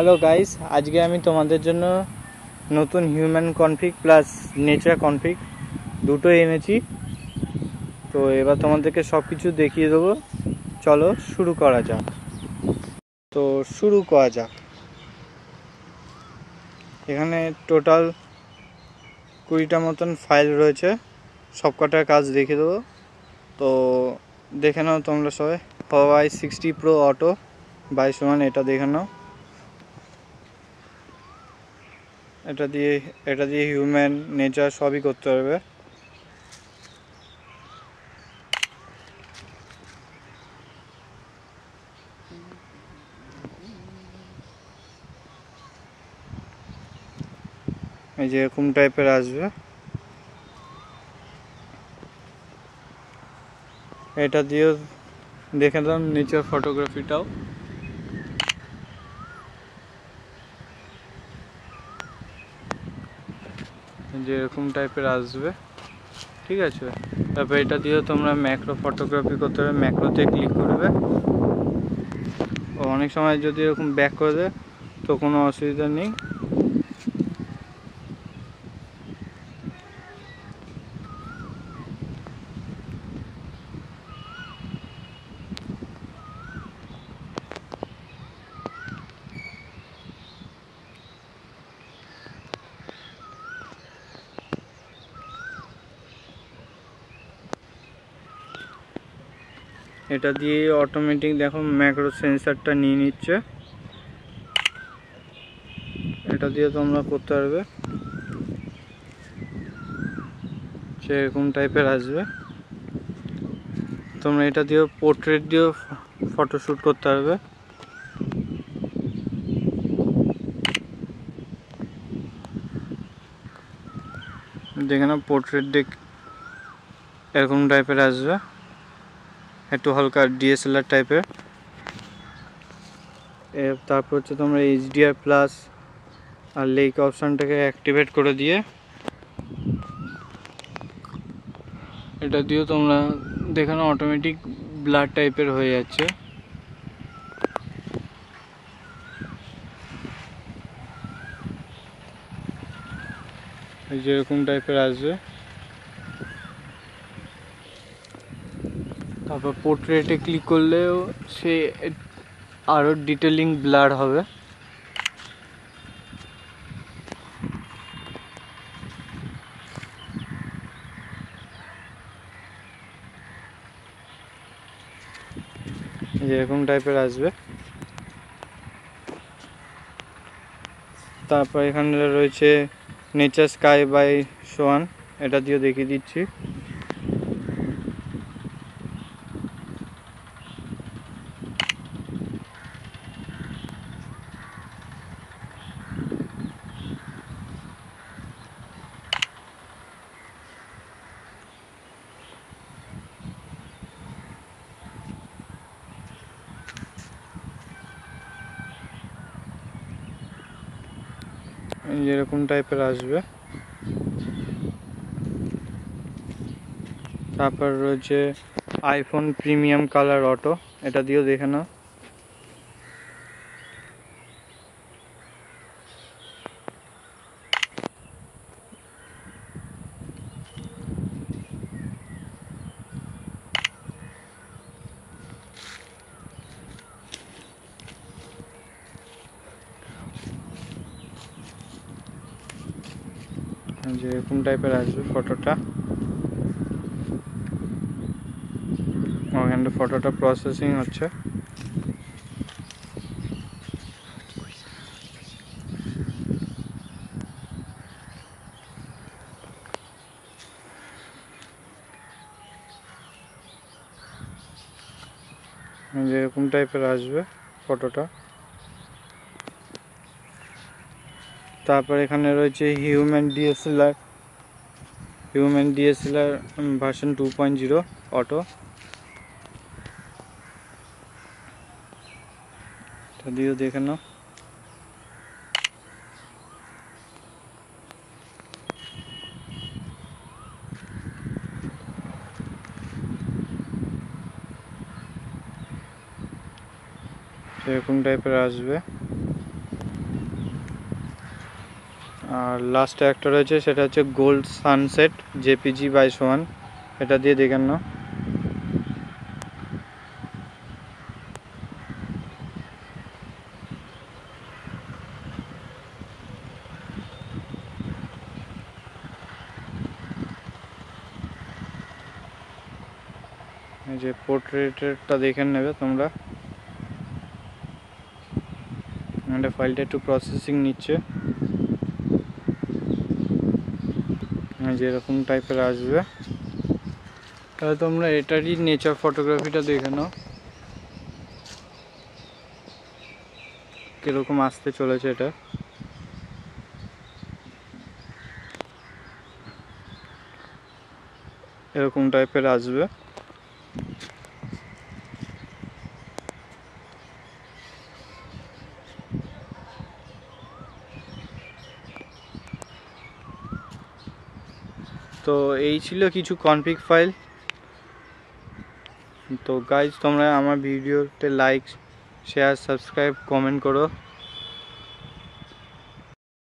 Hello guys, আজকে আমি তোমাদের জন্য নতুন human config plus nature config দুটোই এনেছি। তো এবার তোমাদেরকে সব কিছু দেখিয়ে দেবো। চলো শুরু করা যাক। এখানে টোটাল 20টা মতন ফাইল রয়েছে, সব কটার কাজ দেখিয়ে দেবো। তো দেখে নাও তোমরা সবাই। Huawei 60 Pro Auto 22 এটা দেখে নাও। এটা দিয়ে হিউম্যান নেচার সবই করতে পারবে। এই যে এরকম টাইপের আসবে। এটা দিয়েও দেখে দাম নেচার ফটোগ্রাফিটাও। যে এরকম টাইপের আসবে, ঠিক আছে। তারপর এটা দিয়েও তোমরা ম্যাক্রো ফটোগ্রাফি করতে হবে। ম্যাক্রোতে ক্লিক করবে। ও অনেক সময় যদি এরকম ব্যাক করে দেয় তো কোনো অসুবিধা নেই। এটা দিয়ে অটোমেটিক দেখো ম্যাক্রো সেন্সারটা নিয়ে নিচ্ছে। এটা দিয়ে তোমরা করতে পারবে। সেরকম টাইপের আসবে। তোমরা এটা দিয়েও পোর্ট্রেট দিয়েও ফটোশ্যুট করতে পারবে। দেখে নাও পোর্ট্রেট দেখ এরকম টাইপের আসবে, একটু হালকা ডিএসএলআর টাইপের। তারপর হচ্ছে তোমরা এইচডিআর প্লাস আর লেক অপশানটাকে অ্যাক্টিভেট করে দিয়ে এটা দিয়েও তোমরা দেখে নাও অটোমেটিক ব্লার টাইপের হয়ে যাচ্ছে। যেরকম টাইপের আসবে। তারপর পোর্ট্রেটে ক্লিক করলেও সে আরও ডিটেলিং ব্লার হবে। যেরকম টাইপের আসবে। তারপর এখানে রয়েছে নেচার স্কাই বাই সোয়ান, এটা দিয়ে দেখিয়ে দিচ্ছি। যেরকম টাইপের আসবে। তারপর রয়েছে আইফোন প্রিমিয়াম কালার অটো, এটা দিয়েও দেখে নাও। যেরকম টাইপের আসবে ফটোটা। ওখানে ফটোটা প্রসেসিং হচ্ছে। যেরকম টাইপের আসবে ফটোটা। তারপর এখানে রয়েছে হিউম্যান ডিএসএলআর ভার্সন 2.0 অটো, এটা দিয়েও দেখে নাও। এরকম টাইপের আসবে। আর লাস্টে একটা রয়েছে, সেটা হচ্ছে গোল্ড সানসেট JPG/1, এটা দিয়ে দেখেন না। এই যে পোর্ট্রেটটা দেখে নেবে তোমরা। এটা ফাইলটা একটু প্রসেসিং নিচ্ছে, যে এরকম টাইপের আসবে। তাহলে তোমরা এটারই নেচার ফটোগ্রাফিটা দেখে নাও কিরকম আসতে চলেছে। এটা এরকম টাইপের আসবে। তো এই ছিল কিছু কনফিগ ফাইল। তো গাইজ, তোমরা আমার ভিডিওতে লাইক, শেয়ার, সাবস্ক্রাইব, কমেন্ট করো।